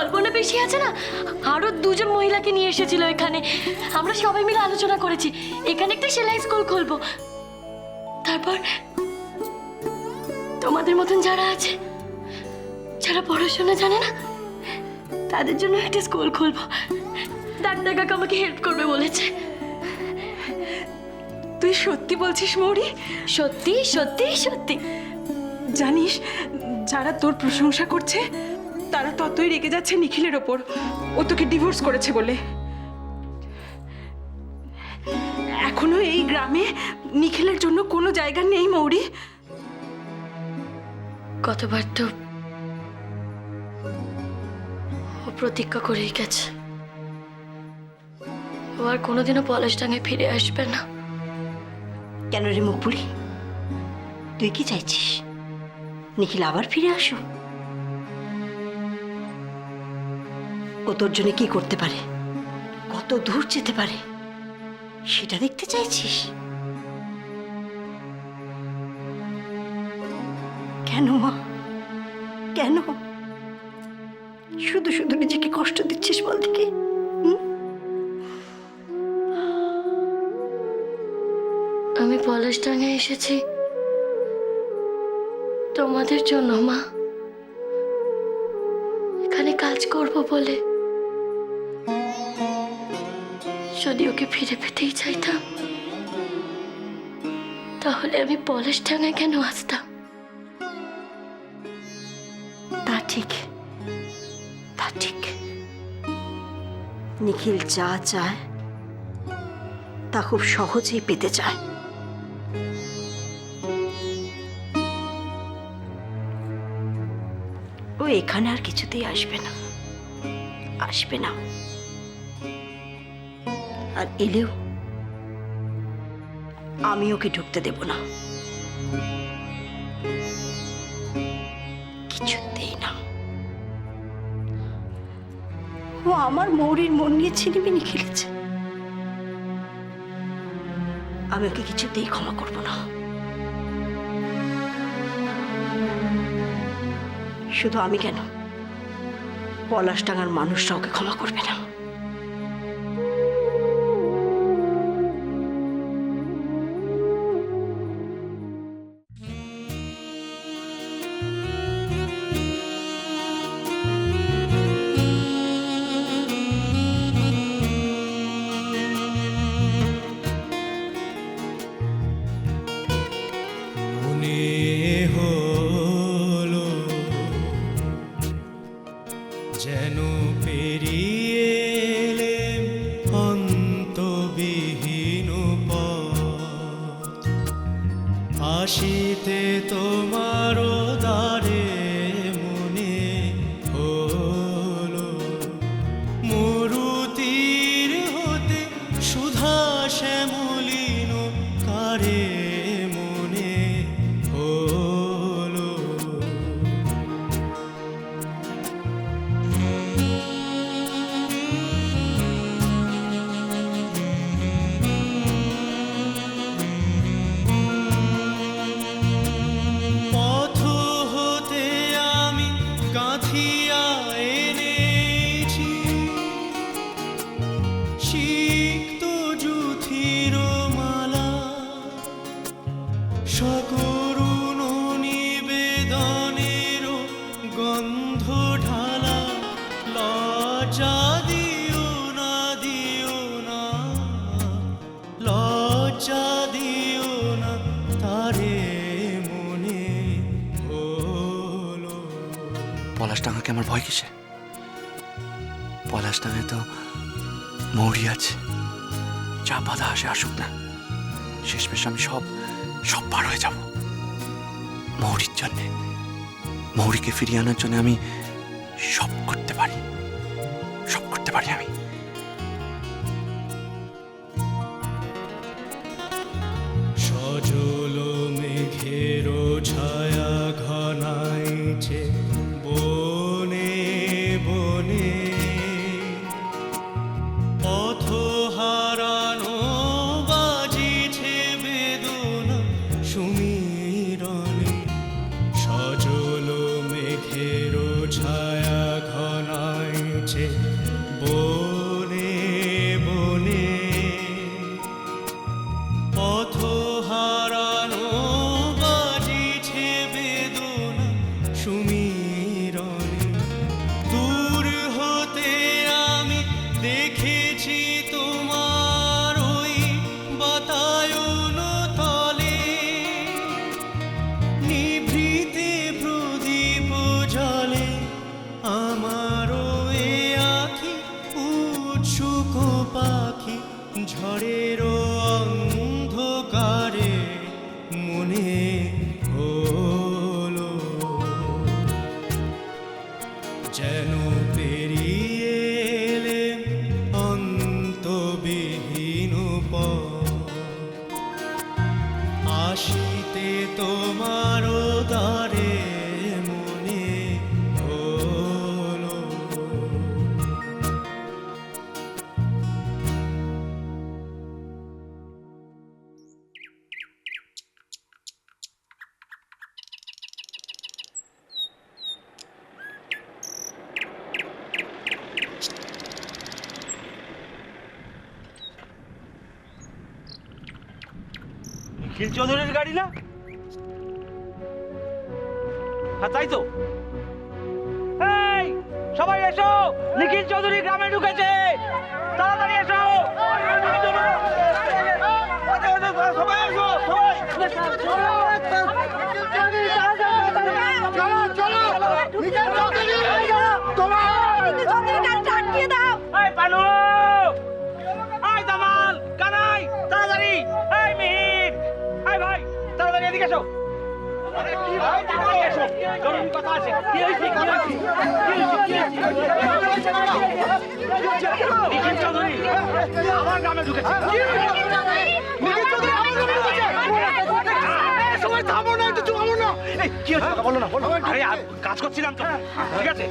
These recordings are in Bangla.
কল্পনা বেশি আছে না, আরো দুজন মহিলাকে নিয়ে এসেছিল এখানে। আমরা সবাই মিলে আলোচনা করেছি এখানে একটা সেলাই স্কুল খুলবো। তারপর তোমাদের মতন যারা আছে, যারা পড়াশোনা জানে না, তাদের জন্য একটা স্কুল খুলবো। ডাক্তার কাকা আমাকে হেল্প করবে বলেছে। তুই সত্যি বলছিস মৌরি? সত্যি সত্যি সত্যি। জানিস, যারা তোর প্রশংসা করছে তারা ততই রেগে যাচ্ছে নিখিলের ওপর। ও তোকে ডিভোর্স করেছে বলে। এখনো এই গ্রামে নিখিলের জন্য কোনো জায়গা নেই মৌরি। কতবার তো ও প্রতিজ্ঞা করেই গেছে, ও আর কোনোদিনও পলাশডাঙ্গায় ফিরে আসবে না। কেন রে মুখপুরি, তুই কি চাইছিস নিখিল আবার ফিরে আসো? ও তোর জন্য কি করতে পারে, কত দূর যেতে পারে, সেটা দেখতে চাইছিস? কেন মা, কেন শুধু শুধু নিজেকে কষ্ট দিচ্ছিস বল দেখি? আমি পলাশডাঙ্গায় এসেছি তোমাদের জন্য মা, এখানে কাজ করব বলে। যদি ওকে ফিরে পেতেই চাইতাম তাহলে আমি পলাশডাঙ্গায় কেন আসতাম? তা ঠিক, তা ঠিক। নিখিল যা চায় তা খুব সহজেই পেতে চায়। ও এখানে আর কিছুতেই আসবে না, আসবে না। আর এলেও আমি ওকে ঢুকতে দেব না, কিছুতেই না। ও আমার মৌরির মন নিয়ে ছিনিমিনি খেলেছে, আমি ওকে কিছুতেই ক্ষমা করব না। শুধু আমি কেন, পলাশডাঙ্গার মানুষরা ওকে ক্ষমা করবে না। যেন পেরিয়ে এলেম অন্তবিহীন পথ, আসিতে তোমার দ্বারে মনে হলো মরুতীর হতে সুধা শ্যামলিন কারে মনে হলো। পথ হতে আমি গাঁথিয়া এনেছি সিক্ত যুথির মালা, সকরুণ নিবেদনের গন্ধ ঢালা। লজ্জা দিও না, দিও না, লজ্জা দিও না, তারে মনে হলো। পলাশডাঙ্গাকে আমার ভয় কিসে? পলাশডাঙ্গায় তো মৌরি আছে, যা বাধা আসে আসুক না, শেষমেশ আমি সব পার হয়ে যাব মৌরির জন্যে। মৌরিকে ফিরিয়ে আনার জন্য আমি সব করতে পারি, সব করতে পারি আমি। সজল মেঘের ছায়া ঘনাইছে বনে বনে, পথ হারানো বাজিছে বেদনা সুমিরনে। সজল মেঘের ছায়া ঘনাই হারাইছে বনে বনে, পথ হারানো বাজিছে বেদনা সুমিরনে। দূর হতে আমি দেখেছি তোমার ওই বাতায়ন তলে, নিভৃতে প্রদীপ জলে আমারও এ আঁখি উৎসুক পাখি, ঝড়েরও অন্ধকারে মনে হলো যেন পেরিয়ে এলে অন্তবিহীন পথ, আসিতে তোমারও দ্বারে মনে হলো। নিখিল চৌধুরীর গাড়ি না? হ্যাঁ তাই তো। এই সবাই এসো, নিখিল চৌধুরী গ্রামে ঢুকেছে, তাড়াতাড়ি এসো। সবাই এসো, সবাই। পানু, আয় দামাল, কানাই, তাড়াতাড়ি। এই মিহির, আয় ভাই, তাড়াতাড়ি এদিকে এসো। আরে কি ভাই, তাড়াতাড়ি এসো, জরুরি কথা আছে। কি হয়েছে? নিখিল চৌধুরী আমার গ্রামে ঢুকেছে। সবাই থামো না, একটু থামো না। এই কি হচ্ছে বলো না, বলো। আরে কাজ করছিলাম তো, ঠিক আছে?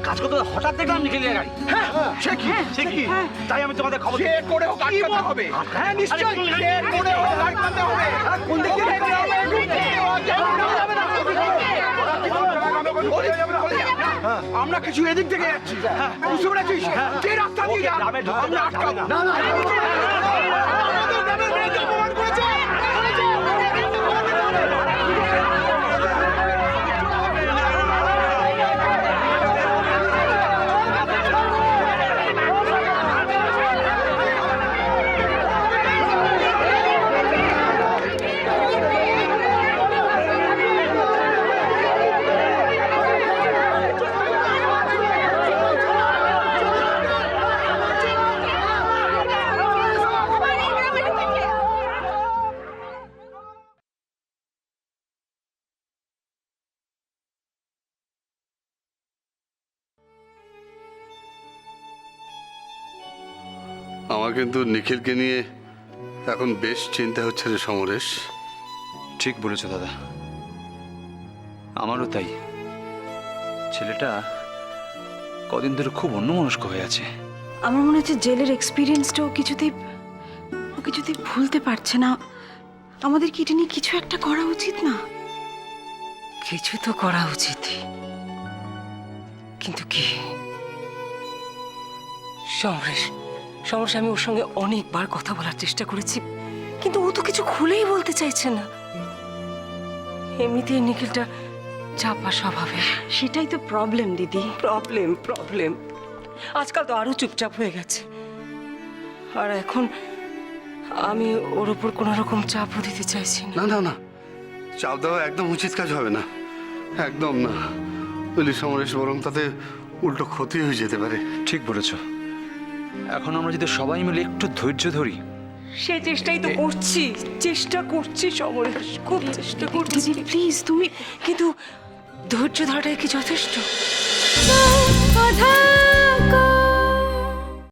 কাজ করতে হঠাৎ দেখলাম নিখিলের গাড়ি। হ্যাঁ সে কি তাই আমি তোমাদের খবর করে হোক আটকাতে হবে। হ্যাঁ নিশ্চয়ই করে হোক আটকাতে হবে। কোন দিকে আমরা কিছু এদিক থেকে যাচ্ছি, বুঝতে পেরেছিস? যে রাস্তা দিয়ে আমরা আটকাবো না। অপমান করেছে। আমার কিন্তু নিখিলকে নিয়ে এখন বেশ চিন্তা হচ্ছে রে সমরেশ। ঠিক বলেছো দাদা, আমারও তাই। ছেলেটা কদিন ধরে খুব অন্যমনস্ক হয়ে আছে। আমার মনে হচ্ছে জেলের এক্সপিরিয়েন্সটা ও কিছুতেই ভুলতে পারছে না। আমাদের কি এটা নিয়ে কিছু একটা করা উচিত না? কিছু তো করা উচিত, কিন্তু কি? সমরেশ, আমি ওর সঙ্গে অনেকবার কথা বলার চেষ্টা করেছি, কিন্তু ও তো কিছু খুলেই বলতে চাইছে না। এমনিতেই নিখিলটা চাপা স্বভাবের। সেটাই তো প্রবলেম দিদি। প্রবলেম আজকাল তো আরো চুপচাপ হয়ে গেছে। আর এখন আমি ওর ওপর কোনো রকম চাপও দিতে চাইছি না। না চাপ দেওয়া একদম উচিত কাজ হবে না, একদম না। বলি সমরেশ, বরং তাতে উল্টো ক্ষতি হয়ে যেতে পারে। ঠিক বলেছ। এখন আমরা যদি সবাই মিলে একটু ধৈর্য ধরি। সেই চেষ্টাই তো করছি সমরেশ, খুব চেষ্টা করছি। দিদি প্লিজ তুমি, কিন্তু ধৈর্য ধরাটাই কি যথেষ্ট? আধার